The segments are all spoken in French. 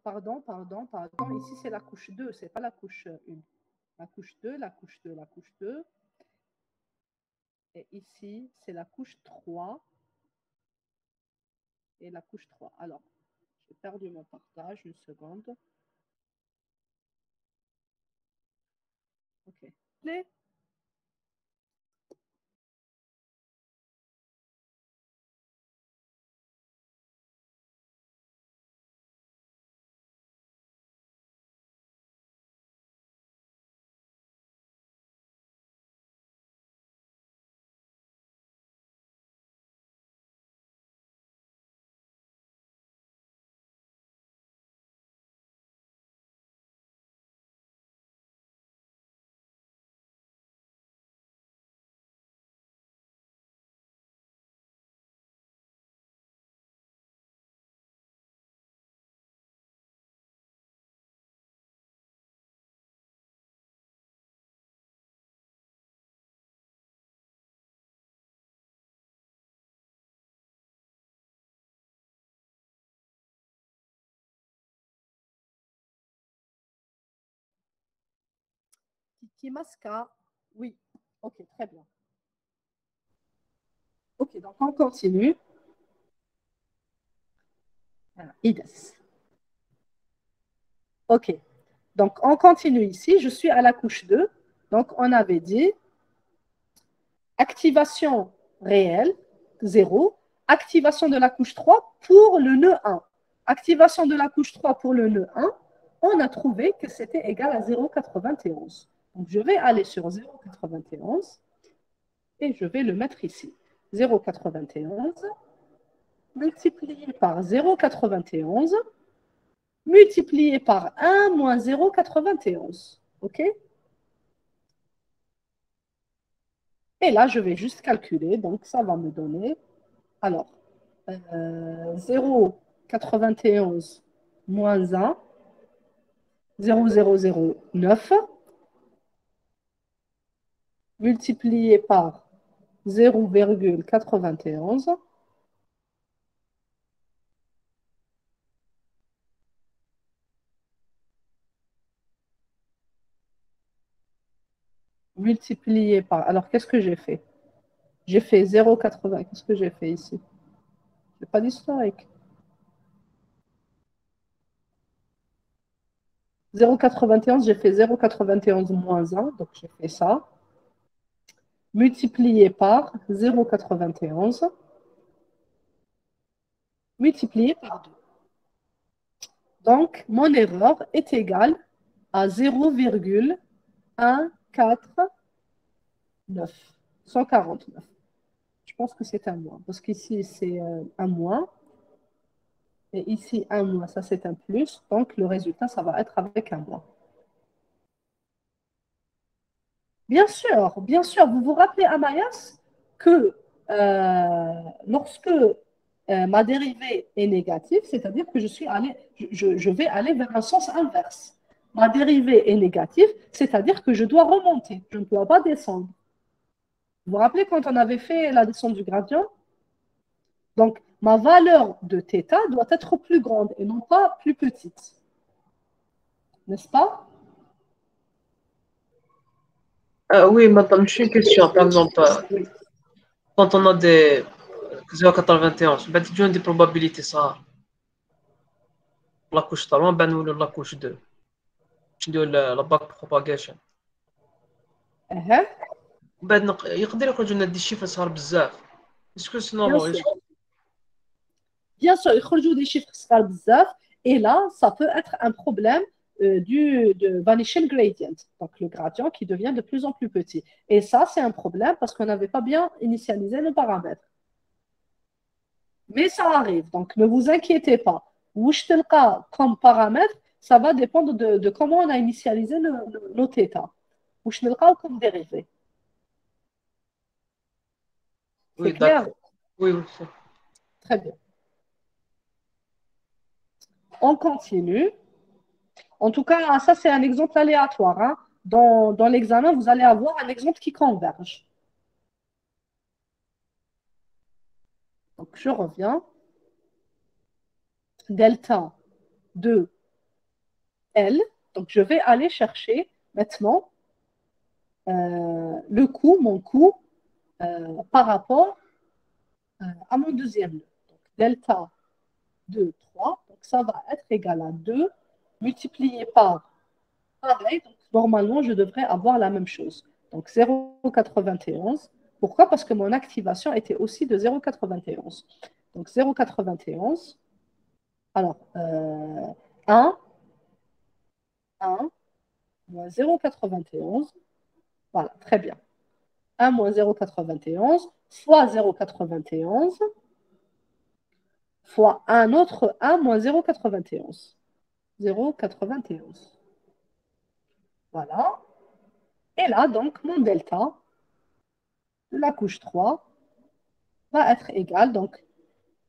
pardon. Ici, c'est la couche 2, ce n'est pas la couche 1. La couche 2, la couche 2, la couche 2. Et ici, c'est la couche 3 et la couche 3. Alors, j'ai perdu mon partage, une seconde. OK. Play. Titi Masca. Oui. OK, très bien. OK, donc on continue. Ides. OK. Donc, on continue ici. Je suis à la couche 2. Donc, on avait dit activation réelle, 0. Activation de la couche 3 pour le nœud 1. Activation de la couche 3 pour le nœud 1. On a trouvé que c'était égal à 0,91. Donc, je vais aller sur 0,91 et je vais le mettre ici. 0,91 multiplié par 0,91 multiplié par 1 moins 0,91. OK? Et là, je vais juste calculer. Donc, ça va me donner. Alors, 0,91 moins 1, 0,009 multiplié par 0,91 multiplié par... Alors, qu'est-ce que j'ai fait? J'ai fait 0,80. Qu'est-ce que j'ai fait ici? Je n'ai pas d'historique. 0,91, j'ai fait 0,91 moins 1, donc j'ai fait ça. Multiplié par 0,91 multiplié par 2. Donc, mon erreur est égale à 0,149. 149. Je pense que c'est un moins, parce qu'ici, c'est un moins. Et ici, un moins, ça c'est un plus. Donc, le résultat, ça va être avec un moins. Bien sûr. Vous vous rappelez, Amayas, que lorsque ma dérivée est négative, c'est-à-dire que je vais aller vers un sens inverse. Ma dérivée est négative, c'est-à-dire que je dois remonter, je ne dois pas descendre. Vous vous rappelez quand on avait fait la descente du gradient? Donc, ma valeur de θ doit être plus grande et non pas plus petite. N'est-ce pas? Oui, madame, je suis une question. Par exemple, Oui. quand on a des 0,91, ben, tu as des probabilités, ça, la couche 3, ben, ou la couche 2. Tu dis la backpropagation. Ben, يقدر يخرج لنا دي chiffres صغار بزاف. Est-ce que c'est Bien normal? sûr. Bien sûr, ils rejouent des chiffres صغار بزاف, et là, ça peut être un problème de vanishing gradient, donc le gradient qui devient de plus en plus petit. Et ça, c'est un problème parce qu'on n'avait pas bien initialisé nos paramètres. Mais ça arrive, donc ne vous inquiétez pas. Ouch telqa comme paramètre, ça va dépendre de comment on a initialisé nos θ. Ouch telqa comme dérivé. C'est Oui, clair? d'accord. Oui, oui. Très bien. On continue. En tout cas, ça, c'est un exemple aléatoire. Hein. Dans l'examen, vous allez avoir un exemple qui converge. Donc, je reviens. Delta de L. Donc, je vais aller chercher maintenant le coût, mon coût, par rapport à mon deuxième nœud. Donc, delta 2, 3. Donc, ça va être égal à 2 multiplié par pareil. Donc, normalement, je devrais avoir la même chose. Donc, 0,91. Pourquoi? Parce que mon activation était aussi de 0,91. Donc, 0,91. Alors, 1, 1, moins 0,91. Voilà, très bien. 1 moins 0,91 fois 0,91 fois un autre 1 moins 0,91. 0,91. Voilà. Et là, donc, mon delta de la couche 3 va être égal, donc,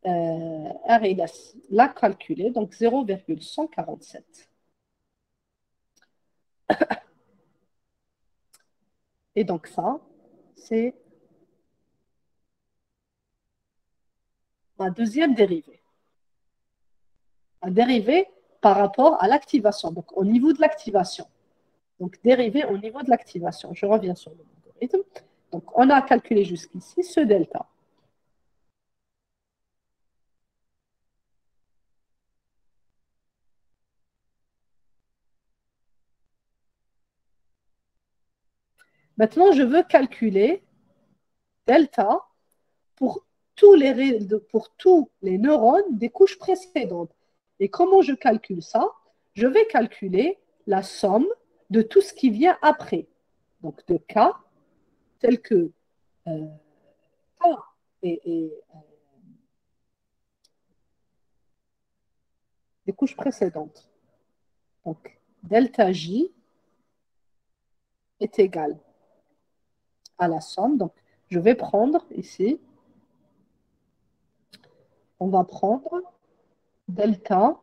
R, il l'a calculé, donc 0,147. Et donc ça, c'est ma deuxième dérivée. La dérivée par rapport à l'activation, donc au niveau de l'activation. Donc dérivée au niveau de l'activation. Je reviens sur le algorithme. Donc on a calculé jusqu'ici ce delta. Maintenant, je veux calculer delta pour pour tous les neurones des couches précédentes. Et comment je calcule ça? Je vais calculer la somme de tout ce qui vient après. Donc de K, tel que K et des couches précédentes. Donc delta J est égal à la somme. Donc je vais prendre ici, on va prendre delta,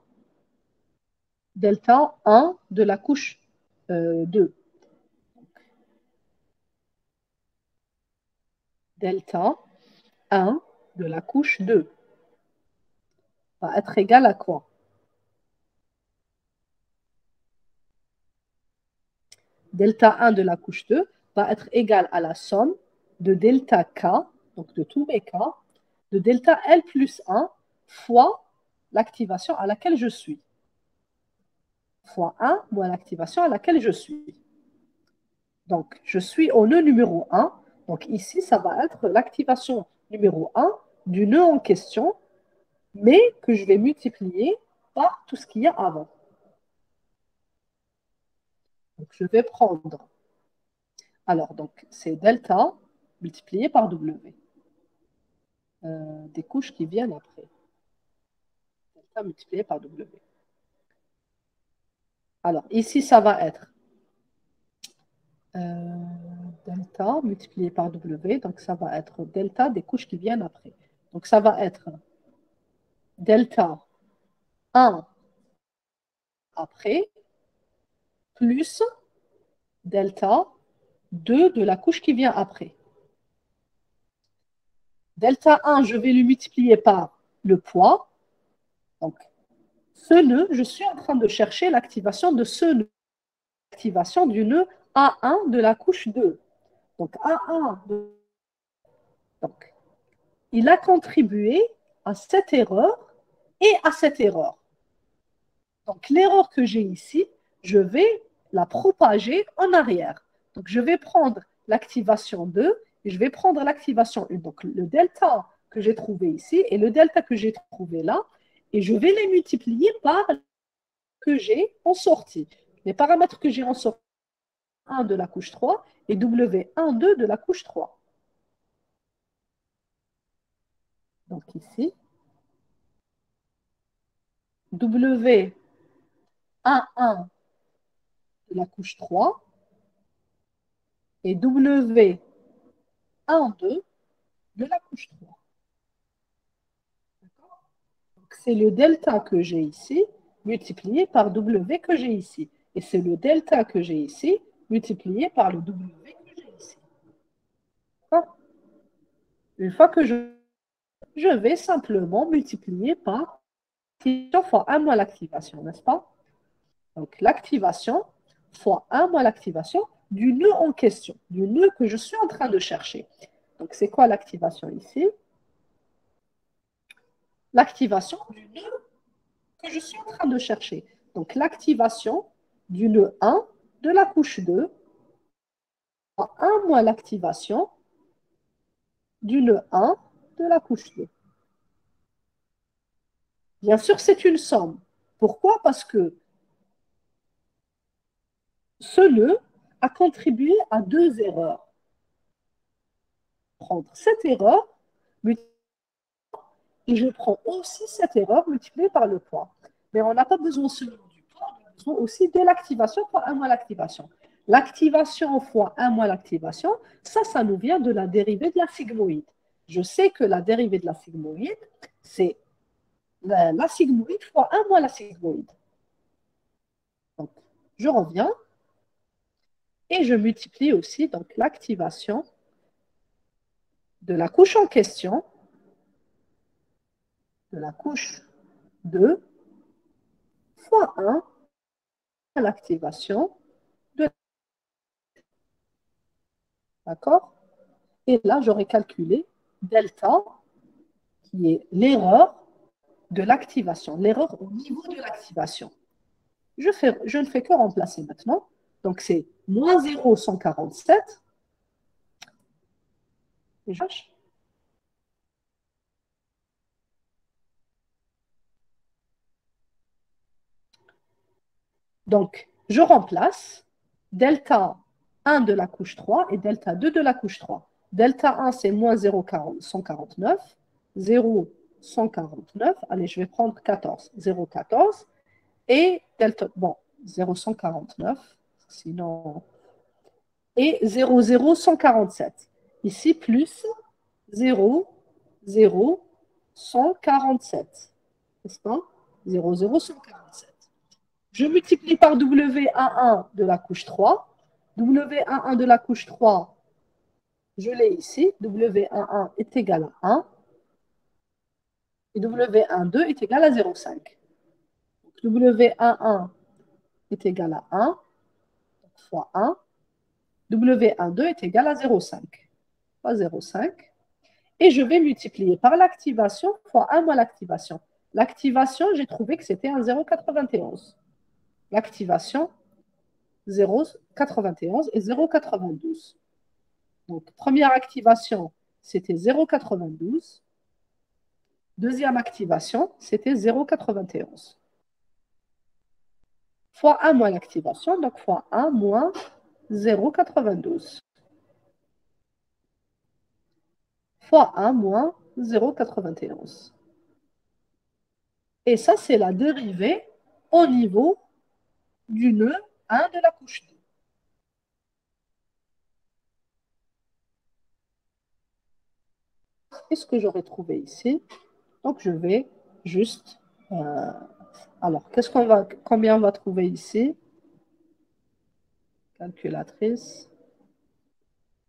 delta 1 de la couche 2. Delta 1 de la couche 2 va être égal à quoi? Delta 1 de la couche 2 va être égal à la somme de delta K, donc de tous mes K, de delta L plus 1 fois l'activation à laquelle je suis. Fois 1 moins l'activation à laquelle je suis. Donc, je suis au nœud numéro 1. Donc, ici, ça va être l'activation numéro 1 du nœud en question, mais que je vais multiplier par tout ce qu'il y a avant. Donc, je vais prendre. Alors, donc, c'est delta multiplié par W. Des couches qui viennent après. Delta multiplié par W. Alors, ici, ça va être delta multiplié par W. Donc, ça va être delta des couches qui viennent après. Donc, ça va être delta 1 après plus delta 2 de la couche qui vient après. Delta 1, je vais le multiplier par le poids. Donc, ce nœud, je suis en train de chercher l'activation de ce nœud. L'activation du nœud A1 de la couche 2. Donc, A1. Donc, il a contribué à cette erreur et à cette erreur. Donc, l'erreur que j'ai ici, je vais la propager en arrière. Donc, je vais prendre l'activation 2 et je vais prendre l'activation 1. Donc, le delta que j'ai trouvé ici et le delta que j'ai trouvé là, et je vais les multiplier par que j'ai en sortie. Les paramètres que j'ai en sortie, 1 de la couche 3 et W1, 2 de la couche 3. Donc ici, W1, 1 de la couche 3 et W1, 2 de la couche 3. C'est le delta que j'ai ici multiplié par W que j'ai ici. Et c'est le delta que j'ai ici multiplié par le W que j'ai ici. Une fois que je vais simplement multiplier par fois 1 moins l'activation, n'est-ce pas? Donc, l'activation fois 1 moins l'activation du nœud en question, du nœud que je suis en train de chercher. Donc, c'est quoi l'activation ici? L'activation du nœud que je suis en train de chercher. Donc, l'activation du nœud 1 de la couche 2 fois 1 moins l'activation du nœud 1 de la couche 2. Bien sûr, c'est une somme. Pourquoi? Parce que ce nœud a contribué à deux erreurs. Prendre cette erreur et je prends aussi cette erreur multipliée par le poids. Mais on n'a pas besoin seulement du poids, on a besoin aussi de l'activation fois 1 moins l'activation. L'activation fois 1 moins l'activation, ça nous vient de la dérivée de la sigmoïde. Je sais que la dérivée de la sigmoïde, c'est la sigmoïde fois 1 moins la sigmoïde. Donc, je reviens et je multiplie aussi donc l'activation de la couche en question, de la couche 2 fois 1 à l'activation de. D'accord? Et là, j'aurais calculé delta, qui est l'erreur de l'activation, l'erreur au niveau de l'activation. Je ne fais que remplacer maintenant. Donc, c'est moins 0,147. Donc, je remplace delta 1 de la couche 3 et delta 2 de la couche 3. Delta 1, c'est moins 0,149. 0,149. Allez, je vais prendre 14. 0,14. Et delta, bon, 0,149. Sinon, et 0,0147. Ici, plus 0,0147. N'est-ce pas? 0,0147. Je multiplie par W11 de la couche 3. W11 de la couche 3, je l'ai ici. W11 est égal à 1. Et W12 est égal à 0,5. W11 est égal à 1 fois 1. W12 est égal à 0,5. Pas 0,5. Et je vais multiplier par l'activation fois 1 moins l'activation. L'activation, j'ai trouvé que c'était un 0,91. L'activation, 0,91 et 0,92. Donc, première activation, c'était 0,92. Deuxième activation, c'était 0,91. Fois 1 moins l'activation, donc fois 1 moins 0,92. Fois 1 moins 0,91. Et ça, c'est la dérivée au niveau du nœud 1 de la couche 2. Qu'est-ce que j'aurais trouvé ici? Donc, je vais juste... alors, combien on va trouver ici? Calculatrice.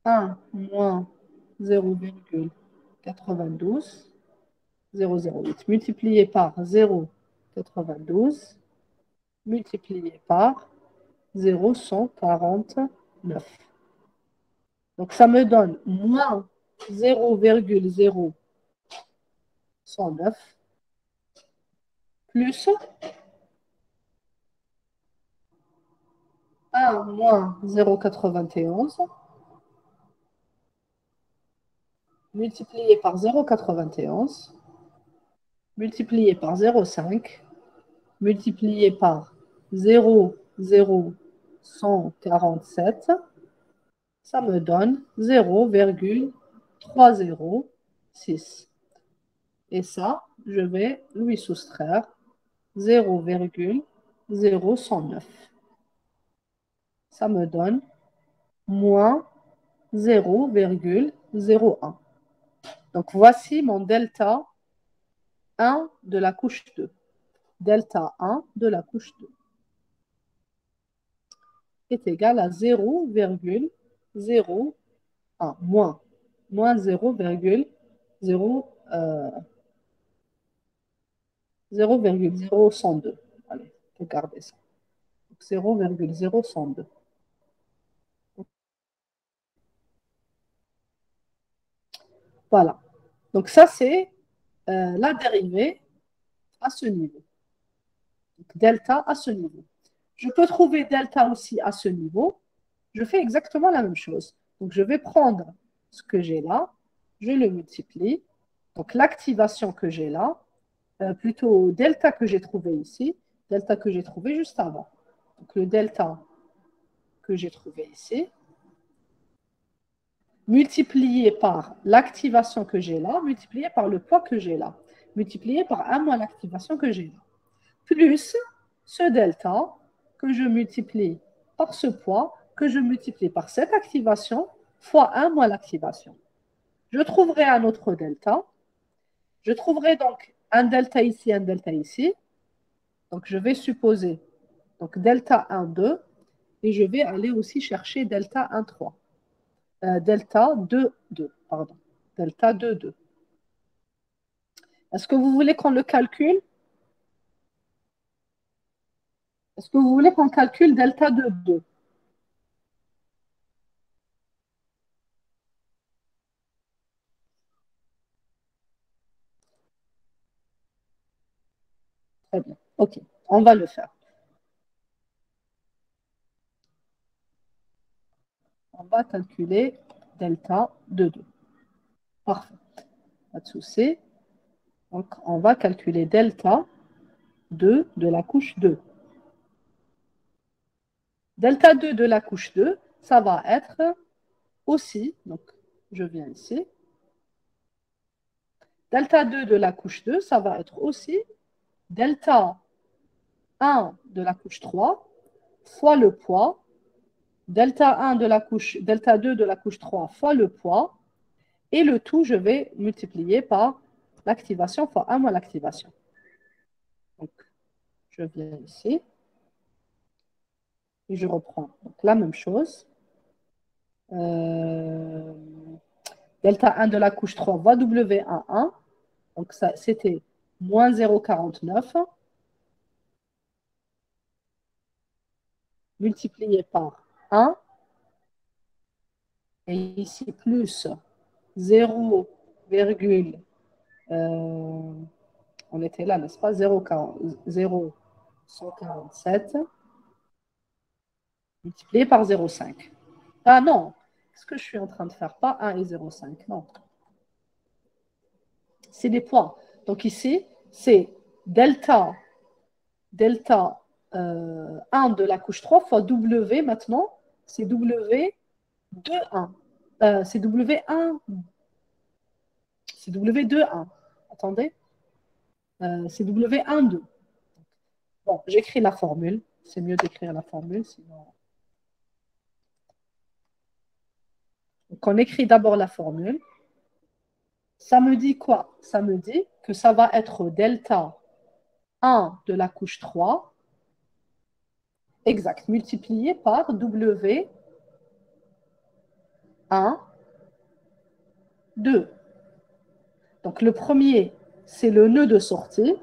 1 moins 0,92, 0,08 multiplié par 0,92 multiplié par 0,149. Donc, ça me donne moins 0,0109 plus 1 moins 0,91 multiplié par 0,91 multiplié par 0,5 multiplié par 0,0147, ça me donne 0,306. Et ça, je vais lui soustraire 0,0109. Ça me donne moins 0,01. Donc, voici mon delta 1 de la couche 2. Delta 1 de la couche 2 est égal à 0,01 moins 0,0102. Allez, regardez ça. 0,0102. Voilà. Donc ça, c'est la dérivée à ce niveau. Donc, delta à ce niveau. Je peux trouver delta aussi à ce niveau. Je fais exactement la même chose. Donc, je vais prendre ce que j'ai là, je le multiplie. Donc, l'activation que j'ai là, plutôt delta que j'ai trouvé ici, delta que j'ai trouvé juste avant. Donc, le delta que j'ai trouvé ici, multiplié par l'activation que j'ai là, multiplié par le poids que j'ai là, multiplié par 1 moins l'activation que j'ai là, plus ce delta que je multiplie par ce poids, que je multiplie par cette activation, fois 1 moins l'activation. Je trouverai un autre delta. Je trouverai donc un delta ici, un delta ici. Donc, je vais supposer donc delta 1, 2, et je vais aller aussi chercher delta 1, 3. Delta 2, 2, pardon. Delta 2, 2. Est-ce que vous voulez qu'on le calcule? Est-ce que vous voulez qu'on calcule delta 2, 2? Très bien. OK, on va le faire. On va calculer delta 2, 2. Parfait. Pas de souci. Donc, on va calculer delta 2 de la couche 2. Delta 2 de la couche 2, ça va être aussi, donc je viens ici, delta 2 de la couche 2, ça va être aussi delta 1 de la couche 3 fois le poids, delta 1 de la couche, delta 2 de la couche 3 fois le poids, et le tout, je vais multiplier par l'activation fois 1 moins l'activation. Donc, je viens ici, et je reprends donc, la même chose. Delta 1 de la couche 3 va W11. Donc, ça, c'était moins 0,49 multiplié par 1. Et ici, plus 0, on était là, n'est-ce pas? 0,147 multiplié par 0,5. Ah non, ce que je suis en train de faire, pas 1 et 0,5, non. C'est des points. Donc ici, c'est delta 1 de la couche 3 fois W maintenant, c'est W 2, 1. C'est W1. C'est W2, 1. Attendez. C'est W1, 2. Bon, j'écris la formule. C'est mieux d'écrire la formule, sinon. Donc, on écrit d'abord la formule. Ça me dit quoi? Ça me dit que ça va être delta 1 de la couche 3, exact, multiplié par W1, 2. Donc le premier, c'est le nœud de sortie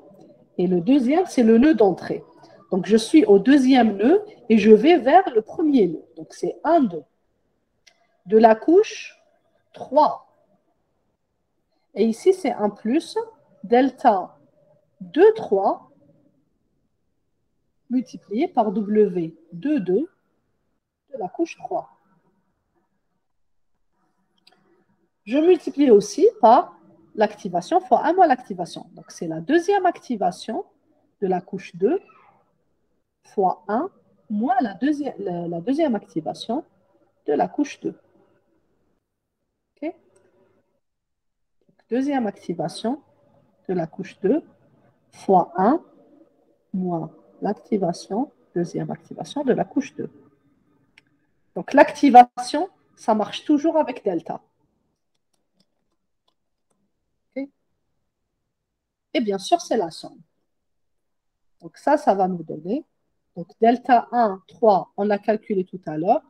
et le deuxième, c'est le nœud d'entrée. Donc je suis au deuxième nœud et je vais vers le premier nœud. Donc c'est 1, 2. De la couche 3. Et ici, c'est un plus delta 2, 3 multiplié par W 2, 2 de la couche 3. Je multiplie aussi par l'activation fois 1 moins l'activation. Donc, c'est la deuxième activation de la couche 2 fois 1 moins la deuxième activation de la couche 2. Okay? Deuxième activation de la couche 2 fois 1 moins l'activation, deuxième activation de la couche 2. Donc, l'activation, ça marche toujours avec delta. Okay? Et bien sûr, c'est la somme. Donc, ça va nous donner. Donc, delta 1, 3, on l'a calculé tout à l'heure.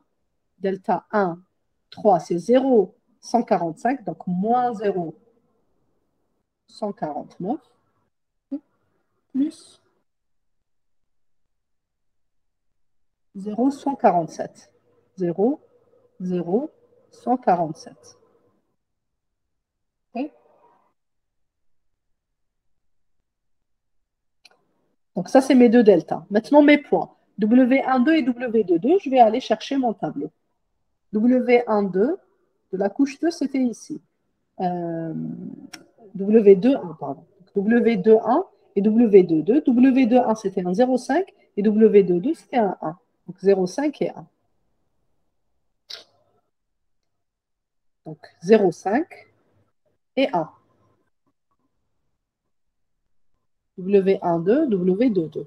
Delta 1, 3, c'est 0,145, donc moins 0,149, plus 0, 147. 0, 0, 147. Ok. Donc ça, c'est mes deux deltas. Maintenant, mes poids. W12 et W22, je vais aller chercher mon tableau. W12 de la couche 2, c'était ici. W21, pardon. W21 et W22. W21, c'était un 0,5 et W22, c'était un 1. Donc 0,5 et 1. Donc 0,5 et 1. W12, W22.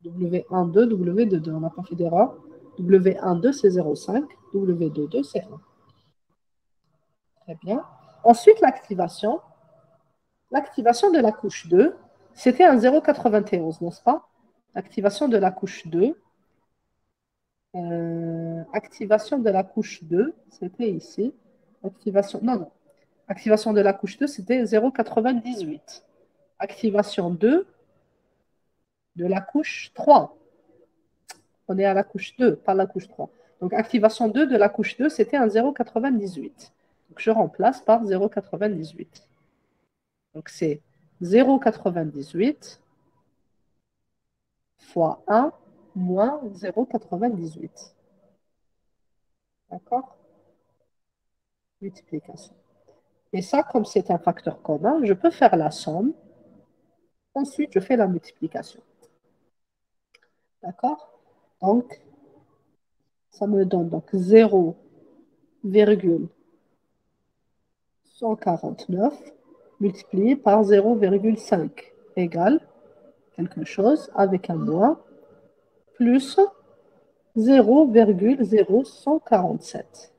W12, W22. On n'a pas fait d'erreur. W12, c'est 0,5. W22, c'est 1. Très bien. Ensuite, l'activation. L'activation de la couche 2, c'était un 0,91, n'est-ce pas? L'activation de la couche 2. Activation de la couche 2, c'était ici. Activation, non, non. Activation de la couche 2, c'était 0,98. Activation 2 de la couche 3. On est à la couche 2, pas la couche 3. Donc, activation 2 de la couche 2, c'était un 0,98. Donc, je remplace par 0,98. Donc, c'est 0,98 fois 1 moins 0,98. D'accord? Multiplication. Et ça, comme c'est un facteur commun, je peux faire la somme. Ensuite, je fais la multiplication. D'accord? Donc, ça me donne donc 0,149 multiplié par 0,5 égale quelque chose avec un moins plus 0,0147.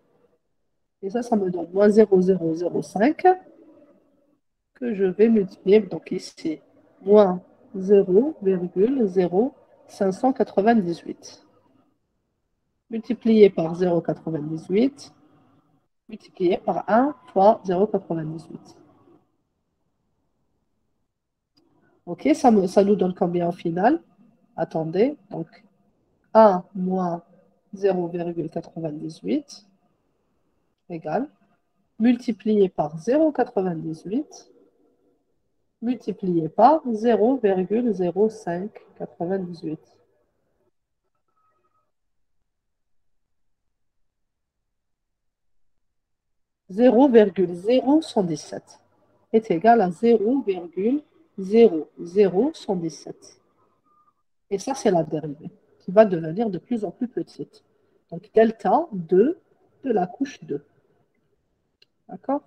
Et ça me donne moins 0,005 que je vais multiplier. Donc ici, moins 0,0598. Multiplié par 0,98, multiplié par 1 fois 0,98. OK, ça nous donne combien au final? Attendez, donc 1 moins 0,98 égale multiplié par 0,98 multiplié par 0,0598. 0,0117 est égal à 0,00117. Et ça, c'est la dérivée qui va devenir de plus en plus petite. Donc, delta 2 de la couche 2. D'accord?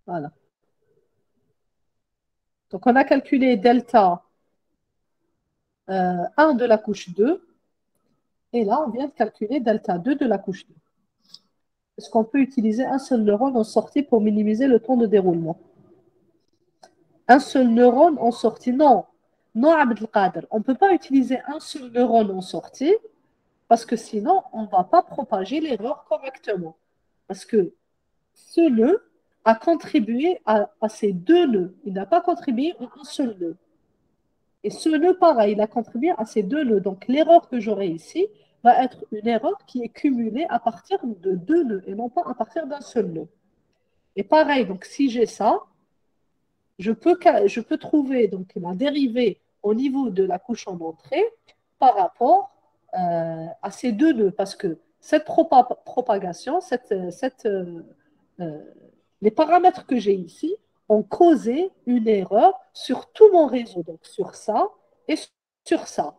Voilà. Donc, on a calculé delta 1 de la couche 2. Et là, on vient de calculer delta 2 de la couche 2. Est-ce qu'on peut utiliser un seul neurone en sortie pour minimiser le temps de déroulement? Un seul neurone en sortie? Non. Non, Abdelkader. On ne peut pas utiliser un seul neurone en sortie parce que sinon, on ne va pas propager l'erreur correctement. Parce que ce nœud a contribué à ces deux nœuds. Il n'a pas contribué à un seul nœud. Et ce nœud, pareil, il a contribué à ces deux nœuds. Donc, l'erreur que j'aurai ici va être une erreur qui est cumulée à partir de deux nœuds et non pas à partir d'un seul nœud. Et pareil, donc si j'ai ça, je peux trouver donc la dérivée au niveau de la couche en entrée par rapport à ces deux nœuds, parce que cette propagation, euh, les paramètres que j'ai ici ont causé une erreur sur tout mon réseau, donc sur ça et sur ça,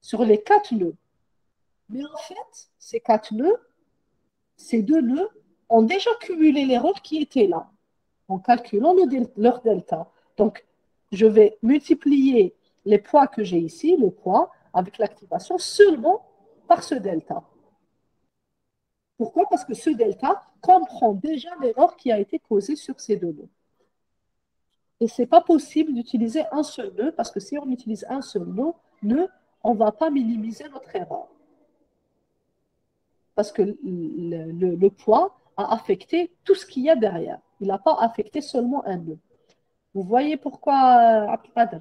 sur les quatre nœuds. Mais en fait, ces quatre nœuds, ces deux nœuds ont déjà cumulé l'erreur qui était là en calculant leur delta. Donc, je vais multiplier les poids que j'ai ici, le poids, avec l'activation seulement par ce delta. Pourquoi? Parce que ce delta comprend déjà l'erreur qui a été causée sur ces deux nœuds. Et ce n'est pas possible d'utiliser un seul nœud, parce que si on utilise un seul nœud, on ne va pas minimiser notre erreur. Parce que le poids a affecté tout ce qu'il y a derrière. Il n'a pas affecté seulement un nœud. Vous voyez pourquoi, Abdelkader?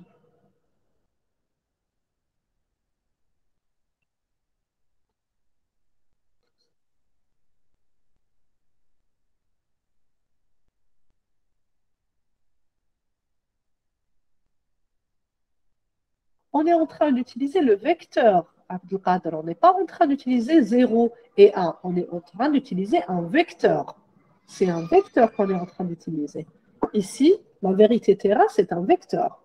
On est en train d'utiliser le vecteur, Abdelkader. On n'est pas en train d'utiliser 0 et 1. On est en train d'utiliser un vecteur. C'est un vecteur qu'on est en train d'utiliser. Ici, la vérité terra, c'est un vecteur.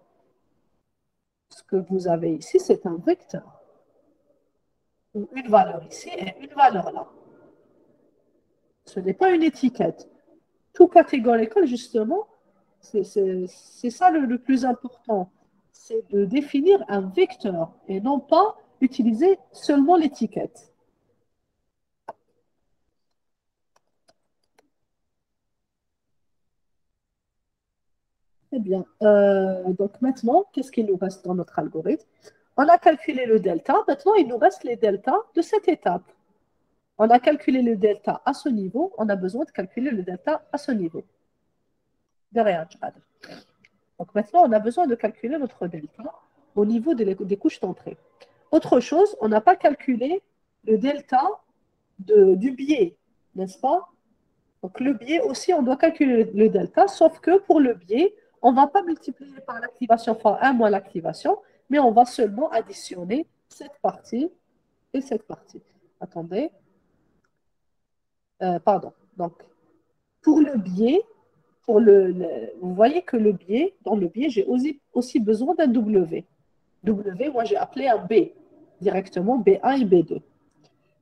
Ce que vous avez ici, c'est un vecteur. Une valeur ici et une valeur là. Ce n'est pas une étiquette. Tout catégorical, justement, c'est ça le plus important. C'est de définir un vecteur et non pas utiliser seulement l'étiquette. Très bien. Donc maintenant, qu'est-ce qu'il nous reste dans notre algorithme? On a calculé le delta. Maintenant, il nous reste les deltas de cette étape. On a calculé le delta à ce niveau. On a besoin de calculer le delta à ce niveau. De rien, Jad. Donc maintenant, on a besoin de calculer notre delta au niveau des couches d'entrée. Autre chose, on n'a pas calculé le delta du biais, n'est-ce pas? Donc le biais aussi, on doit calculer le delta, sauf que pour le biais, on ne va pas multiplier par l'activation fois 1 moins l'activation, mais on va seulement additionner cette partie et cette partie. Attendez. Pardon. Donc, pour le biais, vous voyez que le biais, dans le biais, j'ai aussi besoin d'un W. W, moi j'ai appelé un B, directement B1 et B2.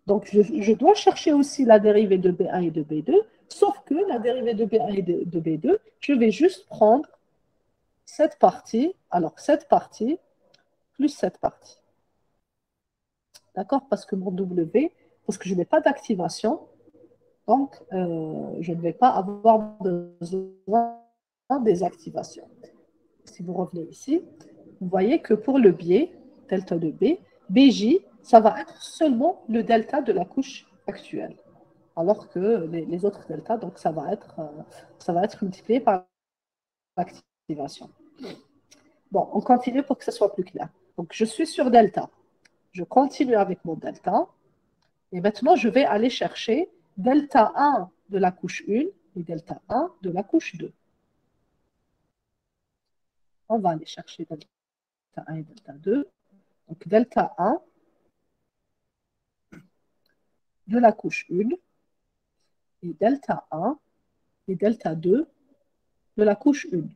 Donc je dois chercher aussi la dérivée de B1 et de B2, sauf que la dérivée de B1 et de B2, je vais juste prendre cette partie, alors cette partie, plus cette partie. D'accord? Parce que mon W, parce que je n'ai pas d'activation, donc je ne vais pas avoir besoin des activations. Si vous revenez ici, vous voyez que pour le biais, delta de B, BJ, ça va être seulement le delta de la couche actuelle. Alors que les autres deltas, donc ça va être multiplié par l'activation. Bon, on continue pour que ce soit plus clair. Donc, je suis sur delta. Je continue avec mon delta. Et maintenant, je vais aller chercher delta 1 de la couche 1 et delta 1 de la couche 2. On va aller chercher delta 1 et delta 2. Donc, delta 1 de la couche 1 et delta 1 et delta 2 de la couche 1.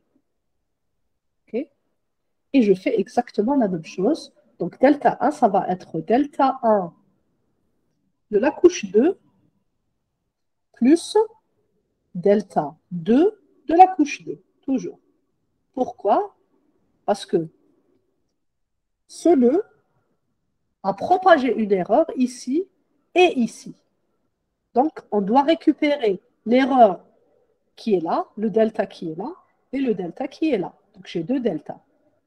Okay? Et je fais exactement la même chose. Donc, delta 1, ça va être delta 1 de la couche 2 plus delta 2 de la couche 2, toujours. Pourquoi? Parce que ce nœud a propagé une erreur ici et ici. Donc, on doit récupérer l'erreur qui est là, le delta qui est là, et le delta qui est là. Donc, j'ai deux deltas.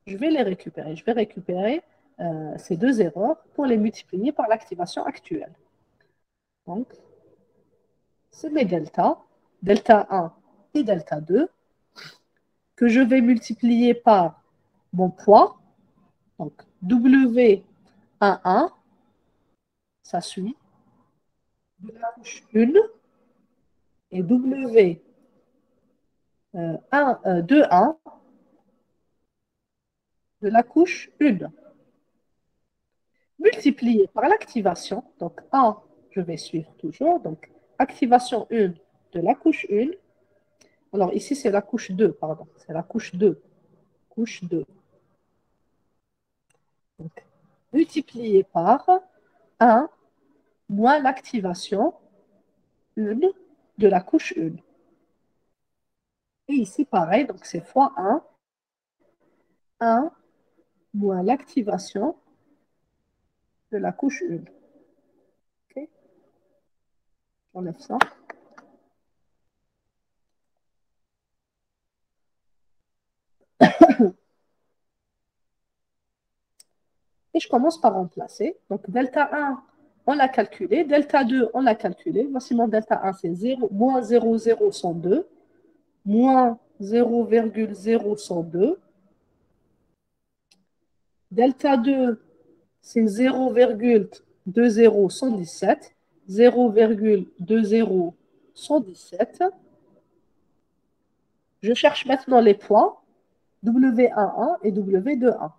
Je vais les récupérer. Je vais récupérer ces deux erreurs pour les multiplier par l'activation actuelle. Donc, c'est mes deltas, delta 1 et delta 2, que je vais multiplier par mon poids. Donc, W11, ça suit, de la couche 1, et W21 de la couche 1. Multiplié par l'activation, donc 1, je vais suivre toujours, donc activation 1 de la couche 1. Alors ici, c'est la couche 2, pardon, c'est la couche 2. Couche 2. Donc, multiplié par 1 moins l'activation 1 de la couche 1. Et ici, pareil, donc c'est fois 1, 1 moins l'activation de la couche 1. Okay? J'enlève ça. Et je commence par remplacer. Donc, delta 1, on l'a calculé. Delta 2, on l'a calculé. Voici mon delta 1, c'est 0, moins 0,0102, moins 0,0102. Delta 2, c'est 0,20117. 0,20117. Je cherche maintenant les points W11 et W21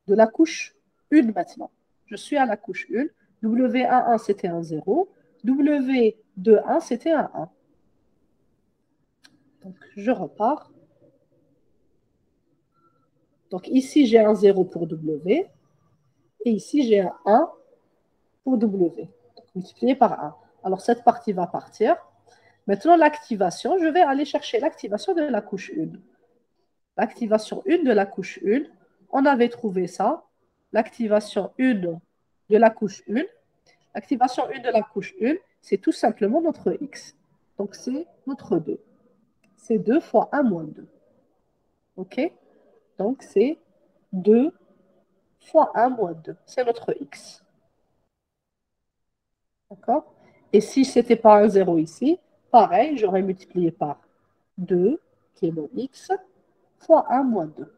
de la couche 1 maintenant. Je suis à la couche 1. W11, c'était un 0. W21, c'était un 1. Donc, je repars. Donc, ici, j'ai un 0 pour W. Et ici, j'ai un 1 pour W. Donc, multiplié par 1. Alors, cette partie va partir. Maintenant, l'activation, je vais aller chercher l'activation de la couche 1. L'activation 1 de la couche 1, on avait trouvé ça. L'activation 1 de la couche 1. L'activation 1 de la couche 1, c'est tout simplement notre x. Donc, c'est notre 2. C'est 2 fois 1 moins 2. OK? Donc, c'est 2 fois 1 moins 2. C'est notre x. D'accord? Et si ce n'était pas un 0 ici, pareil, j'aurais multiplié par 2, qui est mon x, fois 1 moins 2.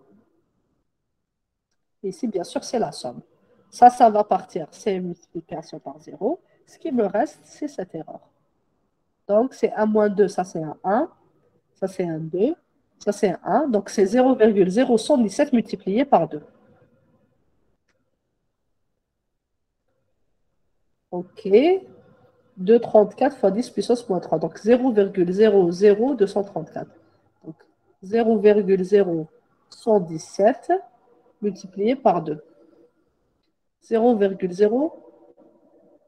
Et ici, bien sûr, c'est la somme. Ça va partir. C'est une multiplication par 0. Ce qui me reste, c'est cette erreur. Donc, c'est 1 moins 2, ça c'est un 1. Ça c'est un 2. Ça c'est un 1. Donc, c'est 0,0117 multiplié par 2. OK. 234 fois 10 puissance moins 3. Donc, 0,00234. Donc, 0,0117 multiplié par 2. 0,0,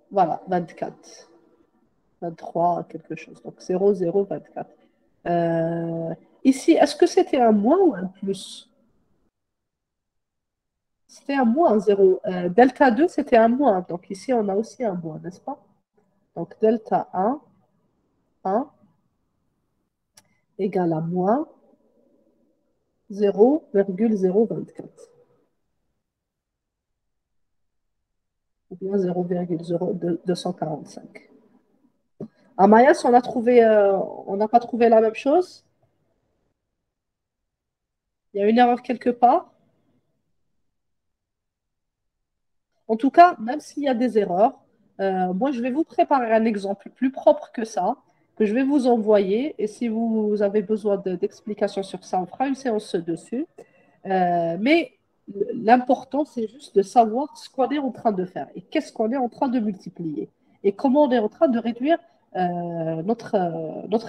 voilà, 24. 23, quelque chose. Donc 0,024. Ici, est-ce que c'était un moins ou un plus? C'était un moins, 0. Delta 2, c'était un moins. Donc ici, on a aussi un moins, n'est-ce pas? Donc delta 1, 1 égale à moins 0,024. Ou bien 0,0245. À Mayas, on n'a pas trouvé la même chose. Il y a une erreur quelque part. En tout cas, même s'il y a des erreurs, moi, je vais vous préparer un exemple plus propre que ça, que je vais vous envoyer. Et si vous avez besoin d'explications sur ça, on fera une séance dessus. Mais l'important, c'est juste de savoir ce qu'on est en train de faire et qu'est-ce qu'on est en train de multiplier et comment on est en train de réduire notre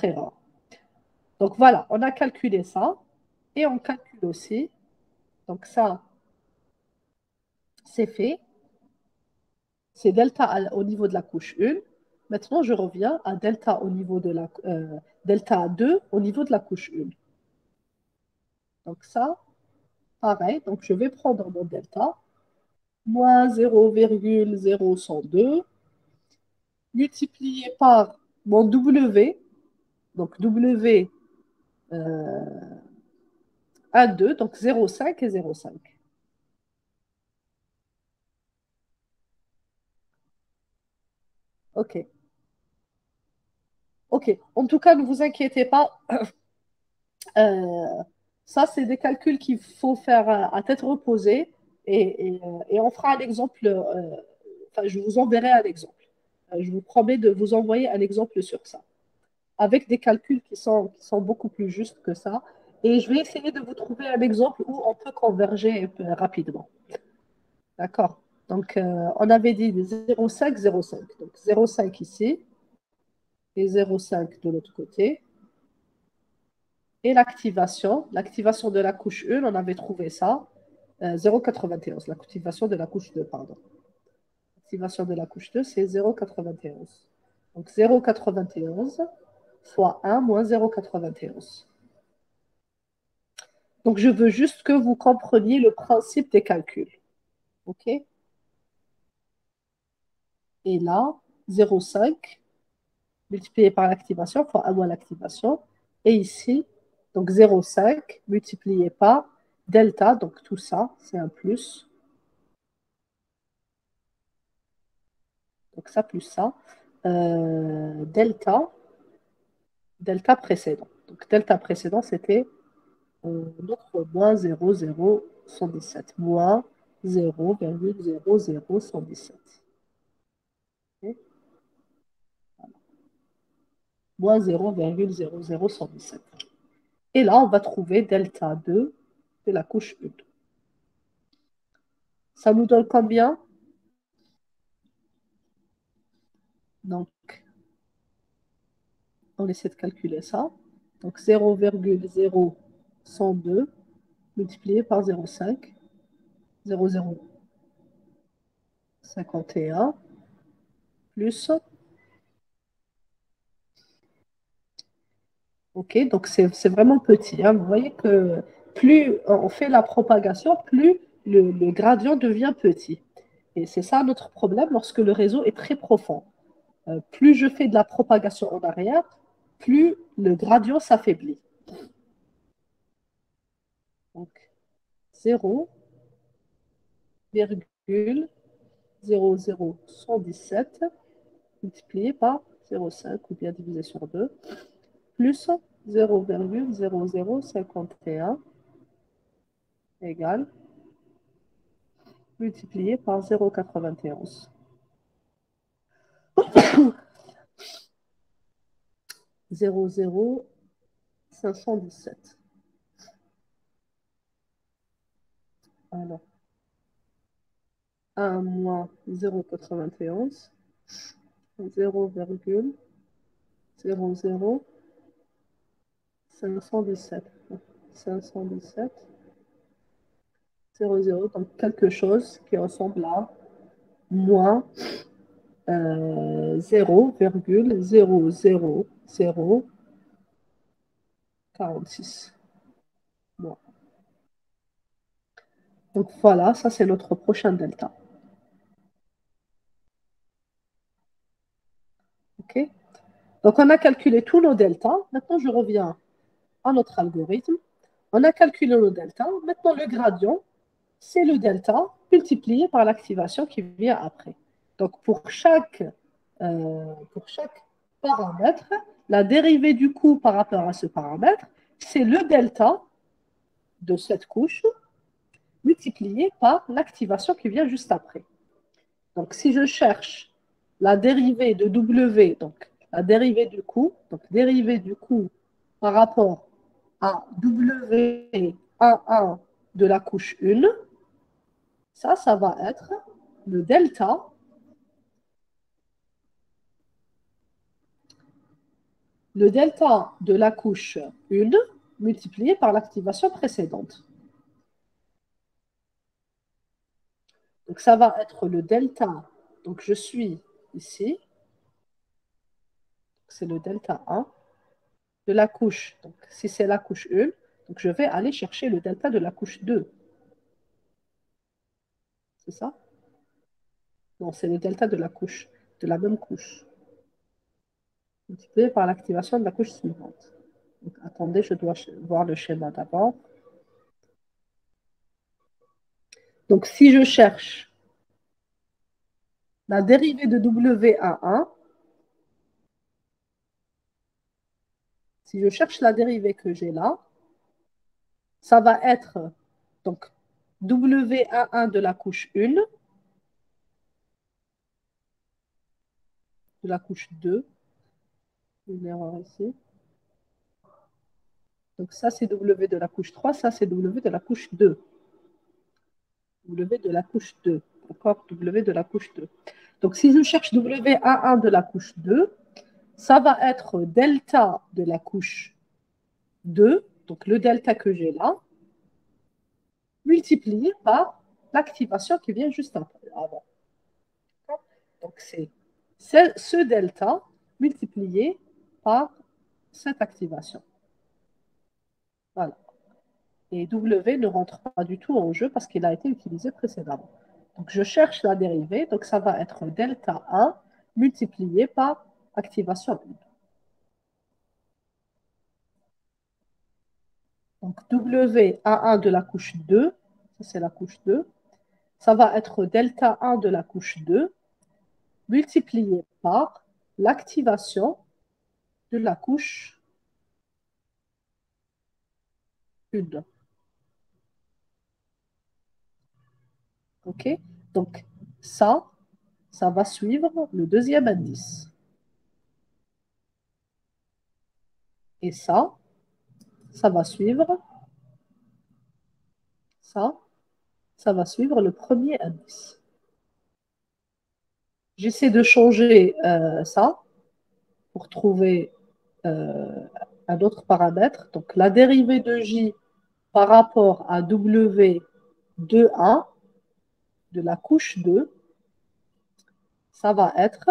erreur. Donc voilà, on a calculé ça et on calcule aussi. Donc ça, c'est fait. C'est delta au niveau de la couche 1. Maintenant, je reviens à delta au niveau de la delta 2 au niveau de la couche 1. Donc ça, pareil. Donc je vais prendre mon delta, moins 0,0102, multiplié par mon W. Donc W 1, 2, donc 0,5 et 0,5. OK. OK. En tout cas, ne vous inquiétez pas. Euh, Ça, c'est des calculs qu'il faut faire à tête reposée et on fera un exemple. Enfin, je vous enverrai un exemple. Je vous promets de vous envoyer un exemple sur ça, avec des calculs qui sont beaucoup plus justes que ça. Et je vais essayer de vous trouver un exemple où on peut converger rapidement. D'accord? Donc, on avait dit 0,5, 0,5. Donc, 0,5 ici et 0,5 de l'autre côté. Et l'activation de la couche 1, on avait trouvé ça, 0,91. L'activation de la couche 2, pardon. L'activation de la couche 2, c'est 0,91. Donc 0,91 fois 1 moins 0,91. Donc je veux juste que vous compreniez le principe des calculs. OK? Et là, 0,5 multiplié par l'activation fois 1 moins l'activation. Et ici, donc 0,5 multiplié par delta, donc tout ça, c'est un plus. Donc ça plus ça, delta précédent. Donc delta précédent, c'était notre moins 0,0117. Moins 0,00117. Okay. Moins 0,00117. Et là, on va trouver delta 2 de la couche 1. Ça nous donne combien? Donc, on essaie de calculer ça. Donc, 0,0102 multiplié par 0,5, 0,051 plus. OK, donc c'est vraiment petit, hein. Vous voyez que plus on fait la propagation, plus le gradient devient petit. Et c'est ça notre problème lorsque le réseau est très profond. Plus je fais de la propagation en arrière, plus le gradient s'affaiblit. Donc 0,00117 multiplié par 0,5 ou bien divisé sur 2 plus 0,0051 égale multiplié par 0,91. 0,0517. Alors, 1 moins 0,91, 0,00517. 517, 0,0, donc quelque chose qui ressemble à moins 0,00046. Bon. Donc voilà, ça c'est notre prochain delta. OK? Donc on a calculé tous nos deltas. Maintenant, je reviens à notre algorithme. On a calculé nos deltas. Maintenant, le gradient, c'est le delta multiplié par l'activation qui vient après. Donc, pour chaque paramètre, la dérivée du coût par rapport à ce paramètre, c'est le delta de cette couche multiplié par l'activation qui vient juste après. Donc, si je cherche la dérivée de W, donc la dérivée du coût par rapport à W11 de la couche 1, ça va être le delta de la couche 1 multiplié par l'activation précédente. Donc, ça va être le delta. Donc, je suis ici. C'est le delta 1 de la couche. Donc, si c'est la couche 1, donc je vais aller chercher le delta de la couche 2. C'est ça? Non, c'est le delta de la couche, de la même couche, multiplié par l'activation de la couche suivante. Donc, attendez, je dois voir le schéma d'abord. Donc, si je cherche la dérivée de W11, si je cherche la dérivée que j'ai là, ça va être donc W11 de la couche 1, de la couche 2, une erreur ici. Donc ça, c'est W de la couche 3, ça, c'est W de la couche 2. W de la couche 2. D'accord? W de la couche 2. Donc si je cherche W11 de la couche 2, ça va être delta de la couche 2, donc le delta que j'ai là, multiplié par l'activation qui vient juste avant. Donc c'est ce delta multiplié par cette activation. Voilà. Et W ne rentre pas du tout en jeu parce qu'il a été utilisé précédemment. Donc je cherche la dérivée, donc ça va être delta 1 multiplié par activation 1. Donc W11 de la couche 2, ça c'est la couche 2, ça va être delta 1 de la couche 2, multiplié par l'activation de la couche 1. OK? Donc, ça va suivre le deuxième indice. Et ça va suivre ça va suivre le premier indice. J'essaie de changer ça pour trouver un autre paramètre. Donc, la dérivée de J par rapport à W2A de la couche 2, ça va être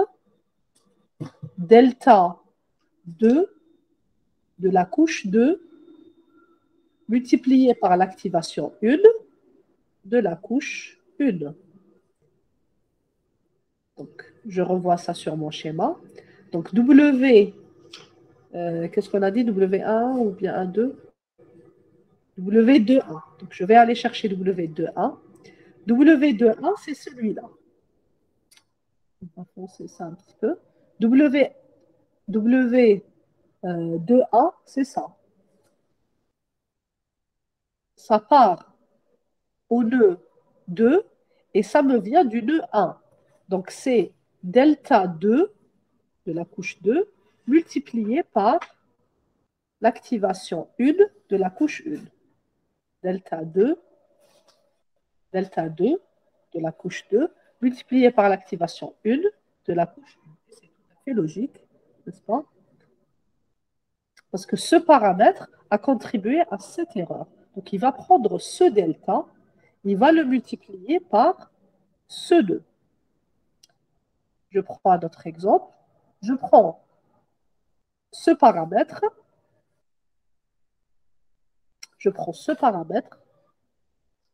delta 2 de la couche 2 multiplié par l'activation 1 de la couche 1. Donc, je revois ça sur mon schéma. Donc, qu'est-ce qu'on a dit? W1 ou bien 1,2? W2A. Donc, je vais aller chercher W2A. W2A, c'est celui-là. On va foncer ça un petit peu. W2A, c'est ça. Ça part au nœud 2 et ça me vient du nœud 1. Donc, c'est delta 2 de la couche 2 multiplié par l'activation 1 de la couche 1. Delta 2 de la couche 2 multiplié par l'activation 1 de la couche 1. C'est tout à fait logique, n'est-ce pas? Parce que ce paramètre a contribué à cette erreur. Donc, il va prendre ce delta, il va le multiplier par ce 2. Je prends un autre exemple. Je prends ce paramètre.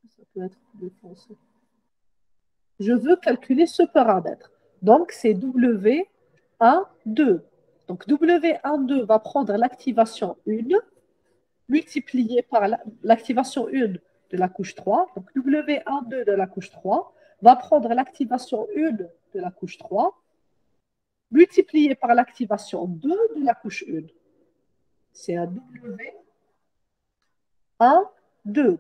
Ça peut être plus foncé. Je veux calculer ce paramètre. Donc, c'est W12. Donc, W12 va prendre l'activation 1 multipliée par l'activation 1 de la couche 3. Donc, W12 de la couche 3 va prendre l'activation 1 de la couche 3 multipliée par l'activation 2 de la couche 1. C'est un W12.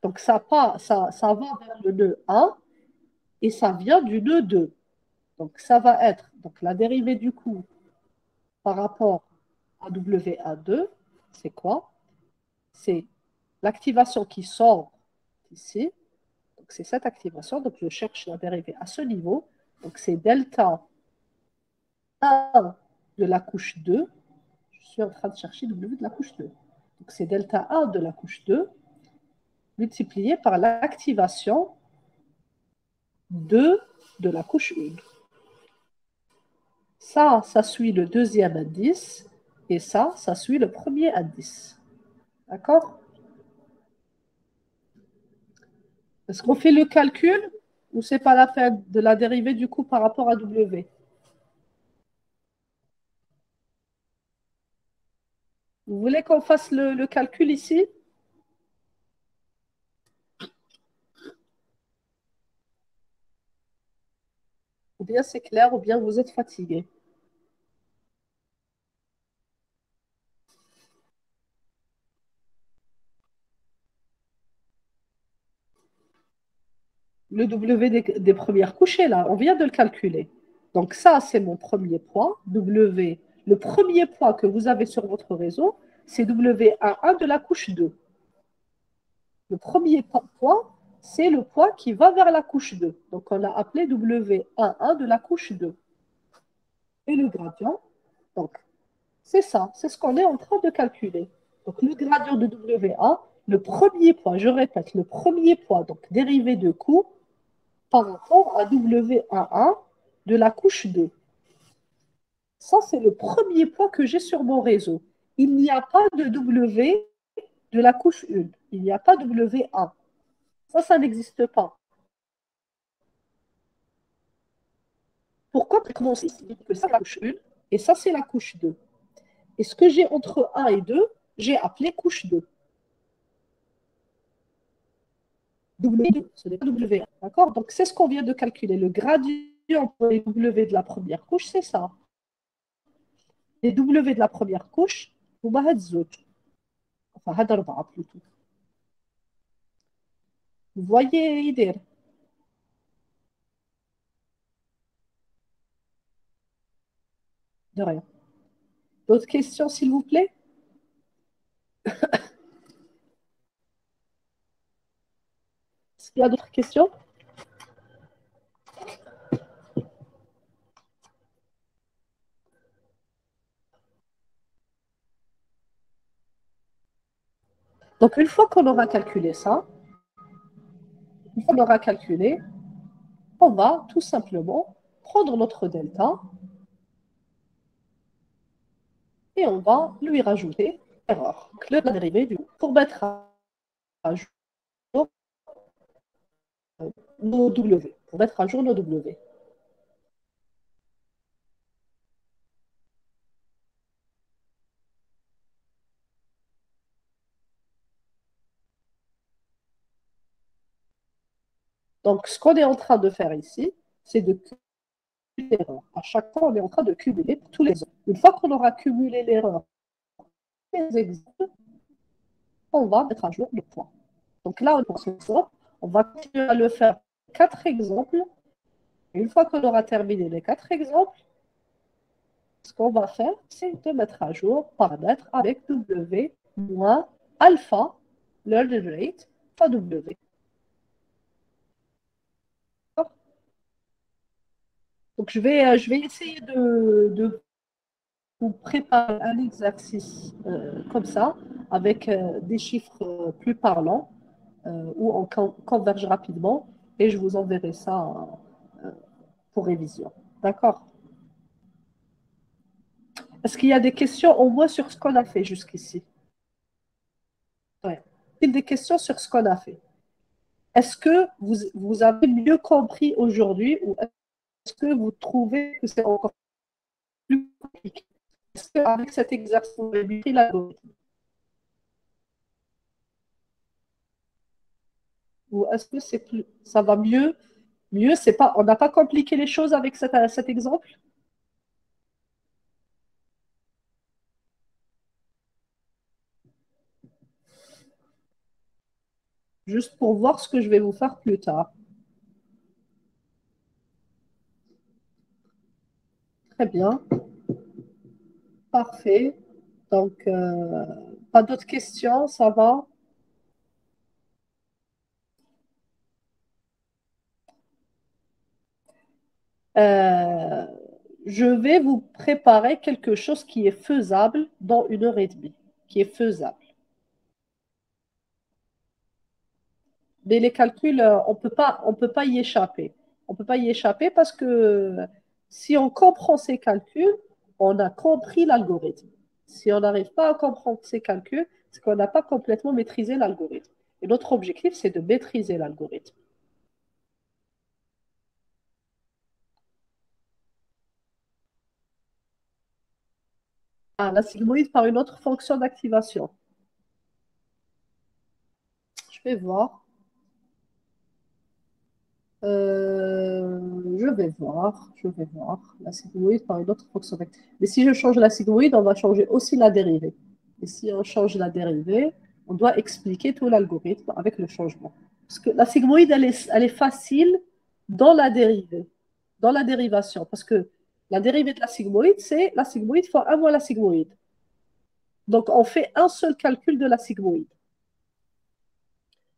Donc, ça va vers le nœud 1 et ça vient du nœud 2. Donc, ça va être donc, la dérivée du coût par rapport à WA2, c'est quoi? C'est l'activation qui sort ici. Donc, c'est cette activation. Donc, je cherche la dérivée à ce niveau. Donc, c'est delta 1 de la couche 2. Je suis en train de chercher W de la couche 2. Donc, c'est delta 1 de la couche 2 multiplié par l'activation 2 de la couche 1. Ça suit le deuxième indice et ça suit le premier indice. D'accord? Est-ce qu'on fait le calcul ou c'est pas la peine de la dérivée du coup par rapport à W? Vous voulez qu'on fasse le calcul ici? Ou bien c'est clair, ou bien vous êtes fatigué. Le W des premières couchées, là, on vient de le calculer. Donc ça, c'est mon premier poids, W. Le premier poids que vous avez sur votre réseau, c'est W11 de la couche 2. Le premier poids, c'est le poids qui va vers la couche 2. Donc on l'a appelé W11 de la couche 2. Et le gradient, donc c'est ça, c'est ce qu'on est en train de calculer. Donc le gradient de W1, le premier poids, je répète, le premier poids, donc dérivé de coût par rapport à W11 de la couche 2. Ça, c'est le premier poids que j'ai sur mon réseau. Il n'y a pas de W de la couche 1. Il n'y a pas W1. Ça n'existe pas. Pourquoi? Parce que c'est la couche 1 et ça, c'est la couche 2. Et ce que j'ai entre 1 et 2, j'ai appelé couche 2. W2, ce n'est pas W1. D'accord? Donc, c'est ce qu'on vient de calculer. Le gradient entre les W de la première couche, c'est ça. Les W de la première couche, هما هاد الزوج. Enfin, هاد أربعة plutôt. Vous voyez يدير. De rien. D'autres questions, s'il vous plaît? Est-ce qu'il y a d'autres questions? Donc, une fois qu'on aura calculé ça, une fois qu'on aura calculé, on va tout simplement prendre notre delta et on va lui rajouter l'erreur, la dérivée du pour mettre à jour nos W, pour mettre à jour nos W. Donc, ce qu'on est en train de faire ici, c'est de cumuler l'erreur. À chaque fois, on est en train de cumuler tous les autres. Une fois qu'on aura cumulé l'erreur, les exemples, on va mettre à jour le point. Donc là, on va continuer à le faire 4 exemples. Et une fois qu'on aura terminé les 4 exemples, ce qu'on va faire, c'est de mettre à jour paramètre avec W moins alpha, learning rate, fois W. Donc je vais essayer de vous préparer un exercice comme ça, avec des chiffres plus parlants, où on converge rapidement, et je vous enverrai ça pour révision. D'accord? Est-ce qu'il y a des questions au moins sur ce qu'on a fait jusqu'ici? Ouais. Il y a des questions sur ce qu'on a fait. Est-ce que vous avez mieux compris aujourd'hui ou est-ce que vous trouvez que c'est encore plus compliqué? Est-ce qu'avec cet exercice, vous avez compris l'algorithme? Ou est-ce que c'est plus, ça va mieux? Mieux, c'est pas, on n'a pas compliqué les choses avec cet exemple? Juste pour voir ce que je vais vous faire plus tard. Très bien, parfait. Donc, pas d'autres questions, ça va? Euh, je vais vous préparer quelque chose qui est faisable dans 1 heure et demie, qui est faisable. Mais les calculs, on peut pas y échapper. On peut pas y échapper parce que si on comprend ces calculs, on a compris l'algorithme. Si on n'arrive pas à comprendre ces calculs, c'est qu'on n'a pas complètement maîtrisé l'algorithme. Et notre objectif, c'est de maîtriser l'algorithme. Ah, la sigmoïde par une autre fonction d'activation. Je vais voir. Je vais voir la sigmoïde par une autre fonction d'activation. Mais si je change la sigmoïde, on va changer aussi la dérivée. Et si on change la dérivée, on doit expliquer tout l'algorithme avec le changement. Parce que la sigmoïde, elle est facile dans la dérivée, dans la dérivation. Parce que la dérivée de la sigmoïde, c'est la sigmoïde fois 1 moins la sigmoïde. Donc, on fait un seul calcul de la sigmoïde.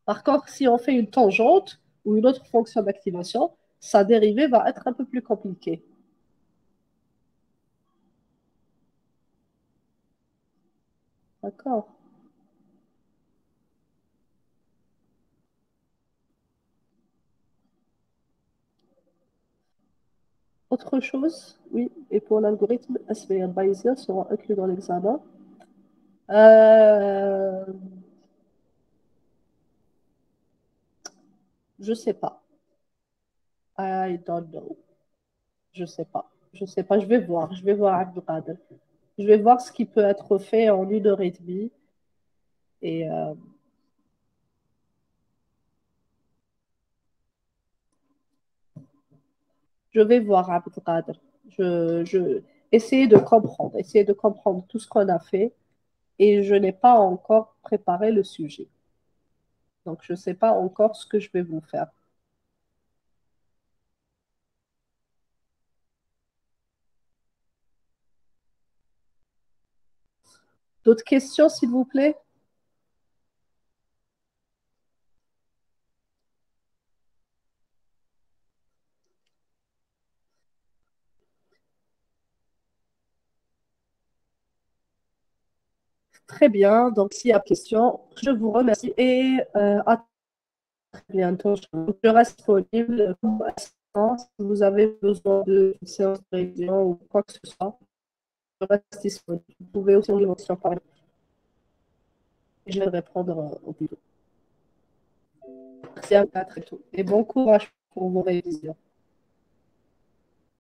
Par contre, si on fait une tangente ou une autre fonction d'activation, sa dérivée va être un peu plus compliquée. D'accord. Autre chose, oui, et pour l'algorithme, SVM Bayesian sera inclus dans l'examen. Euh, je sais pas. I don't know. Je sais pas. Je sais pas. Je vais voir. Je vais voir Abdelkader. Je vais voir ce qui peut être fait en 1 heure et demie. Et je vais voir Abdelkader. Essayer de comprendre tout ce qu'on a fait et je n'ai pas encore préparé le sujet. Donc, je ne sais pas encore ce que je vais vous faire. D'autres questions, s'il vous plaît? Très bien. Donc, s'il y a des questions, je vous remercie et à très bientôt. Je reste disponible comme assistant si vous avez besoin de séance de révision ou quoi que ce soit. Je reste disponible. Vous pouvez aussi me questions par email. Je vais répondre au plus tôt. Merci à très tôt et bon courage pour vos révisions.